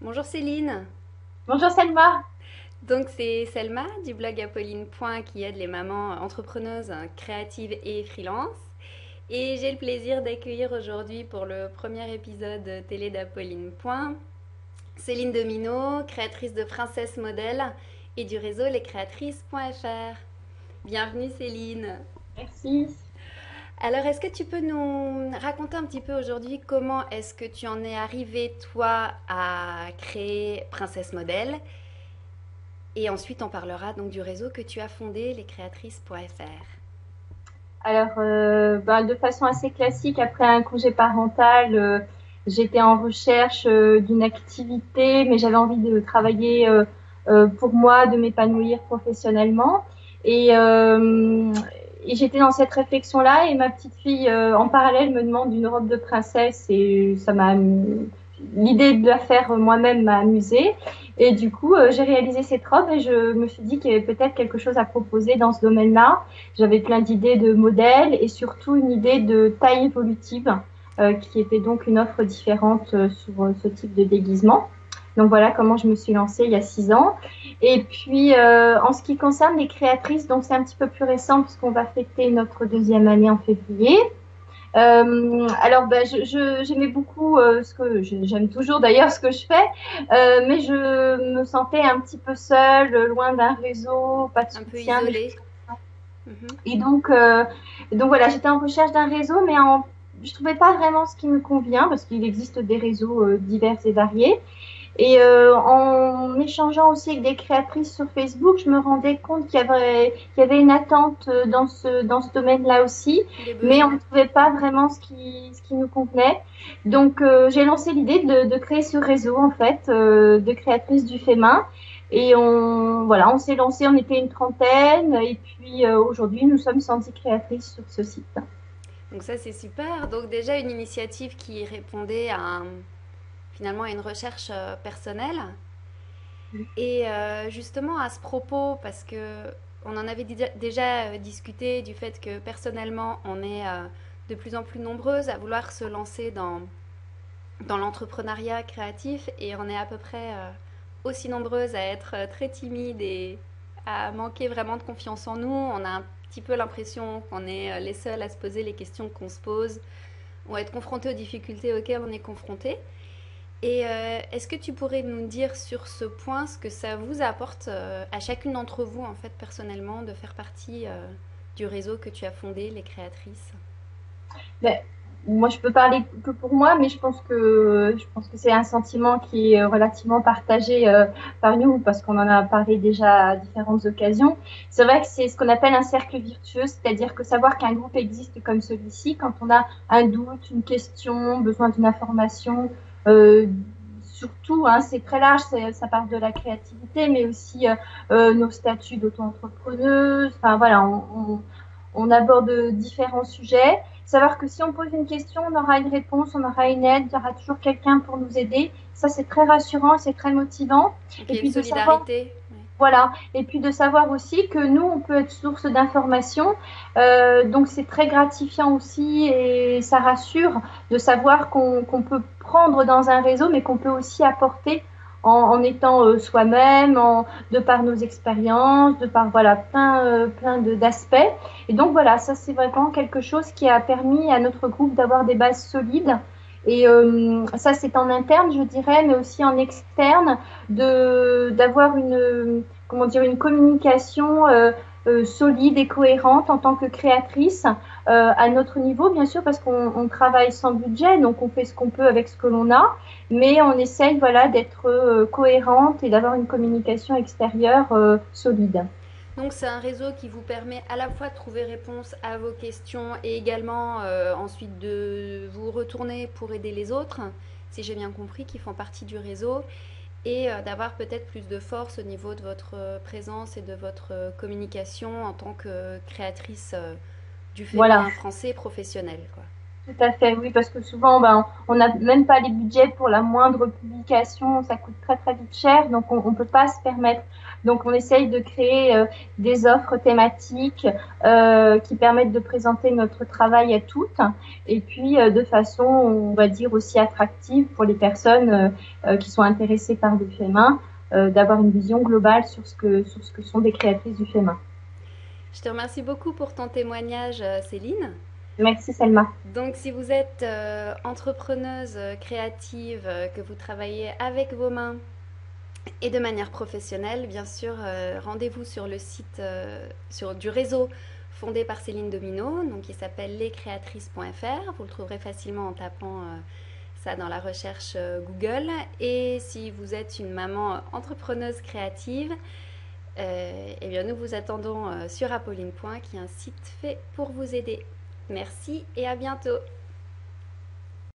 Bonjour Céline, Bonjour Selma. donc c'est Selma du blog Apolline Point qui aide les mamans entrepreneuses créatives et freelance. Et j'ai le plaisir d'accueillir aujourd'hui pour le premier épisode télé d'Apolline Point Céline Domino, créatrice de Princesse Modèle et du réseau lescréatrices.fr. Bienvenue Céline. Merci. Alors, est-ce que tu peux nous raconter un petit peu aujourd'hui comment est-ce que tu en es arrivée, toi, à créer Princesse Modèle. Et ensuite, on parlera donc du réseau que tu as fondé, lescréatrices.fr. Alors, de façon assez classique, après un congé parental, j'étais en recherche d'une activité, mais j'avais envie de travailler pour moi, de m'épanouir professionnellement. Et, euh, et j'étais dans cette réflexion-là, et ma petite fille, en parallèle, me demande une robe de princesse, et l'idée de la faire moi-même m'a amusée. Et du coup, j'ai réalisé cette robe et je me suis dit qu'il y avait peut-être quelque chose à proposer dans ce domaine-là. J'avais plein d'idées de modèles et surtout une idée de taille évolutive, qui était donc une offre différente sur ce type de déguisement. Donc voilà comment je me suis lancée il y a 6 ans. Et puis en ce qui concerne les créatrices, donc c'est un petit peu plus récent puisqu'on va fêter notre deuxième année en février. Alors, j'aimais beaucoup j'aime toujours d'ailleurs ce que je fais, mais je me sentais un petit peu seule, loin d'un réseau, pas de Un peu soutien, des choses. isolée. Mhm. Et donc voilà, j'étais en recherche d'un réseau, je trouvais pas vraiment ce qui me convient parce qu'il existe des réseaux divers et variés. Et en échangeant aussi avec des créatrices sur Facebook, je me rendais compte qu'il y avait une attente dans ce domaine-là aussi, Des mais on ne besoins. trouvait pas vraiment ce qui nous convenait. Donc j'ai lancé l'idée de créer ce réseau en fait de créatrices du féminin. Et on s'est lancé, on était une trentaine, et puis aujourd'hui nous sommes 110 créatrices sur ce site. Donc ça, c'est super. Donc déjà, une initiative qui répondait finalement à une recherche personnelle. Et justement, à ce propos, parce que on en avait déjà discuté du fait que personnellement, on est de plus en plus nombreuses à vouloir se lancer dans l'entrepreneuriat créatif et on est à peu près aussi nombreuses à être très timides et à manquer vraiment de confiance en nous. On a un petit peu l'impression qu'on est les seuls à se poser les questions qu'on se pose ou à être confrontés aux difficultés auxquelles on est confronté. Et est-ce que tu pourrais nous dire sur ce point ce que ça vous apporte à chacune d'entre vous, en fait, personnellement, de faire partie du réseau que tu as fondé, les créatrices? Ben, moi, je peux parler que pour moi, mais je pense que c'est un sentiment qui est relativement partagé par nous parce qu'on en a parlé déjà à différentes occasions. C'est vrai que c'est ce qu'on appelle un cercle virtueux, c'est-à-dire que savoir qu'un groupe existe comme celui-ci, quand on a un doute, une question, besoin d'une information, euh, surtout, hein, c'est très large, ça part de la créativité, mais aussi nos statuts d'auto-entrepreneuse. Enfin voilà, on aborde différents sujets. Savoir que si on pose une question, on aura une réponse, on aura une aide, il y aura toujours quelqu'un pour nous aider. Ça, c'est très rassurant, c'est très motivant. Donc il Et y a une puis de savoir, solidarité. Ouais. voilà, et puis de savoir aussi que nous, on peut être source d'informations. Donc c'est très gratifiant aussi et ça rassure de savoir qu'on peut prendre dans un réseau, mais qu'on peut aussi apporter en étant soi-même, de par nos expériences, de par voilà plein d'aspects. Et donc voilà, ça c'est vraiment quelque chose qui a permis à notre groupe d'avoir des bases solides. Et ça c'est en interne, je dirais, mais aussi en externe, d'avoir une communication solide et cohérente en tant que créatrice à notre niveau, bien sûr, parce qu'on travaille sans budget, donc on fait ce qu'on peut avec ce que l'on a, mais on essaye voilà, d'être cohérente et d'avoir une communication extérieure solide. Donc c'est un réseau qui vous permet à la fois de trouver réponse à vos questions et également ensuite de vous retourner pour aider les autres, si j'ai bien compris, qui font partie du réseau, et d'avoir peut-être plus de force au niveau de votre présence et de votre communication en tant que créatrice du Voilà. féminin français professionnel, quoi. Tout à fait, oui, parce que souvent, ben, on n'a même pas les budgets pour la moindre publication, ça coûte très très vite cher, donc on peut pas se permettre. Donc on essaye de créer des offres thématiques qui permettent de présenter notre travail à toutes, et puis de façon, on va dire, aussi attractive pour les personnes qui sont intéressées par le féminin, d'avoir une vision globale sur ce que sont des créatrices du féminin. Je te remercie beaucoup pour ton témoignage, Céline. Merci Selma. Donc, si vous êtes entrepreneuse créative, que vous travaillez avec vos mains et de manière professionnelle, bien sûr, rendez-vous sur le site du réseau fondé par Céline Domino, donc qui s'appelle lescréatrices.fr. Vous le trouverez facilement en tapant ça dans la recherche Google. Et si vous êtes une maman entrepreneuse créative, eh bien nous vous attendons sur Apolline Point, qui est un site fait pour vous aider. Merci et à bientôt.